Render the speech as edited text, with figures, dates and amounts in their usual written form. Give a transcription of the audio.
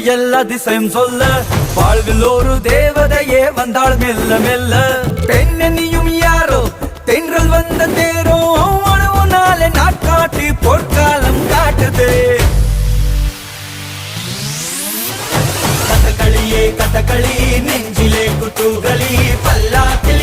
எல்லா திசையும் சொல்ல வாழ்வில் ஒரு தேவதையே வந்தாள் மெல்ல மெல்ல. பெண்ணென்னியும் யாரோ தென்றல் வந்த தேரோ நாளை நாட்காட்டி பொற்காலம் காட்டுதே. கதகளியே கதகளி நெஞ்சிலே குத்துகளி பல்லாக்கில்